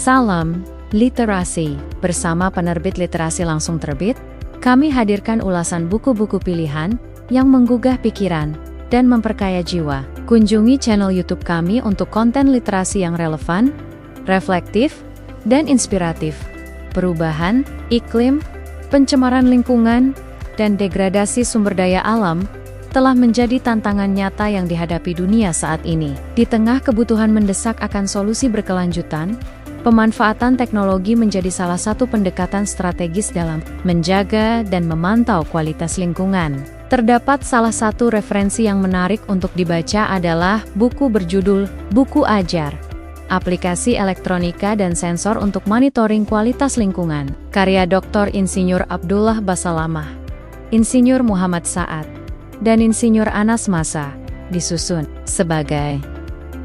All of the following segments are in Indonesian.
Salam Literasi. Bersama penerbit Literasi Langsung Terbit, kami hadirkan ulasan buku-buku pilihan yang menggugah pikiran dan memperkaya jiwa. Kunjungi channel YouTube kami untuk konten literasi yang relevan, reflektif, dan inspiratif. Perubahan iklim, pencemaran lingkungan, dan degradasi sumber daya alam telah menjadi tantangan nyata yang dihadapi dunia saat ini. Di tengah kebutuhan mendesak akan solusi berkelanjutan, pemanfaatan teknologi menjadi salah satu pendekatan strategis dalam menjaga dan memantau kualitas lingkungan. Terdapat salah satu referensi yang menarik untuk dibaca adalah buku berjudul Buku Ajar, Aplikasi Elektronika dan Sensor untuk Monitoring Kualitas Lingkungan, karya Dr. Insinyur Abdullah Basalamah, Insinyur Muhammad Sa'ad, dan Insinyur Anas Masa, disusun sebagai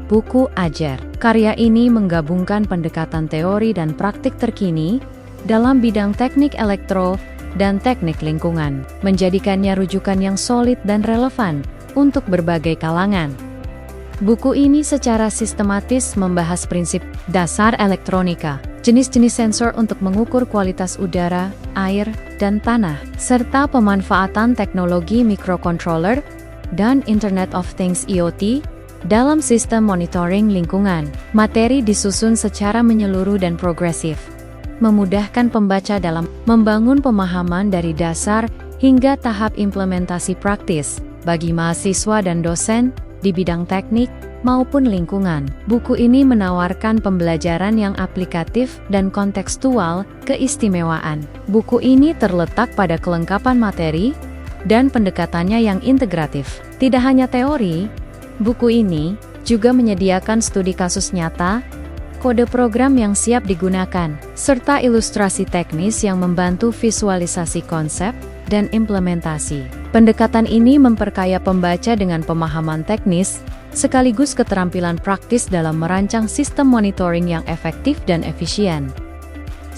Buku Ajar. Karya ini menggabungkan pendekatan teori dan praktik terkini dalam bidang teknik elektro dan teknik lingkungan, menjadikannya rujukan yang solid dan relevan untuk berbagai kalangan. Buku ini secara sistematis membahas prinsip dasar elektronika, jenis-jenis sensor untuk mengukur kualitas udara, air, dan tanah, serta pemanfaatan teknologi microcontroller dan Internet of Things (IoT) dalam sistem monitoring lingkungan. Materi disusun secara menyeluruh dan progresif, memudahkan pembaca dalam membangun pemahaman dari dasar hingga tahap implementasi praktis bagi mahasiswa dan dosen di bidang teknik maupun lingkungan. Buku ini menawarkan pembelajaran yang aplikatif dan kontekstual. Keistimewaan buku ini terletak pada kelengkapan materi dan pendekatannya yang integratif. Tidak hanya teori, buku ini juga menyediakan studi kasus nyata, kode program yang siap digunakan, serta ilustrasi teknis yang membantu visualisasi konsep dan implementasi. Pendekatan ini memperkaya pembaca dengan pemahaman teknis, sekaligus keterampilan praktis dalam merancang sistem monitoring yang efektif dan efisien.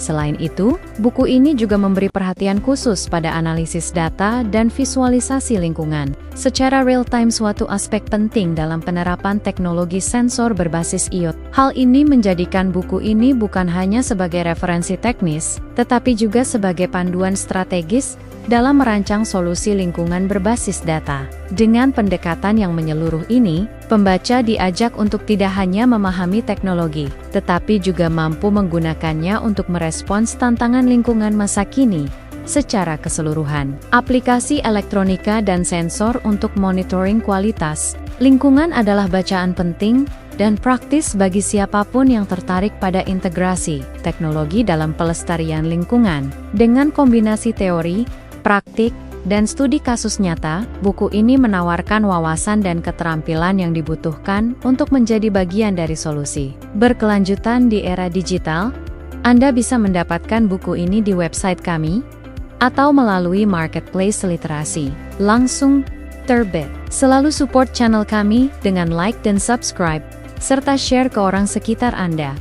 Selain itu, buku ini juga memberi perhatian khusus pada analisis data dan visualisasi lingkungan secara real-time, suatu aspek penting dalam penerapan teknologi sensor berbasis IoT. Hal ini menjadikan buku ini bukan hanya sebagai referensi teknis, tetapi juga sebagai panduan strategis dalam merancang solusi lingkungan berbasis data. Dengan pendekatan yang menyeluruh ini, pembaca diajak untuk tidak hanya memahami teknologi, tetapi juga mampu menggunakannya untuk merespons tantangan lingkungan masa kini secara keseluruhan. Aplikasi elektronika dan sensor untuk monitoring kualitas lingkungan adalah bacaan penting dan praktis bagi siapapun yang tertarik pada integrasi teknologi dalam pelestarian lingkungan. Dengan kombinasi teori, praktik, dan studi kasus nyata, buku ini menawarkan wawasan dan keterampilan yang dibutuhkan untuk menjadi bagian dari solusi berkelanjutan di era digital. Anda bisa mendapatkan buku ini di website kami atau melalui marketplace literasi langsung terbit. Selalu support channel kami dengan like dan subscribe, serta share ke orang sekitar Anda.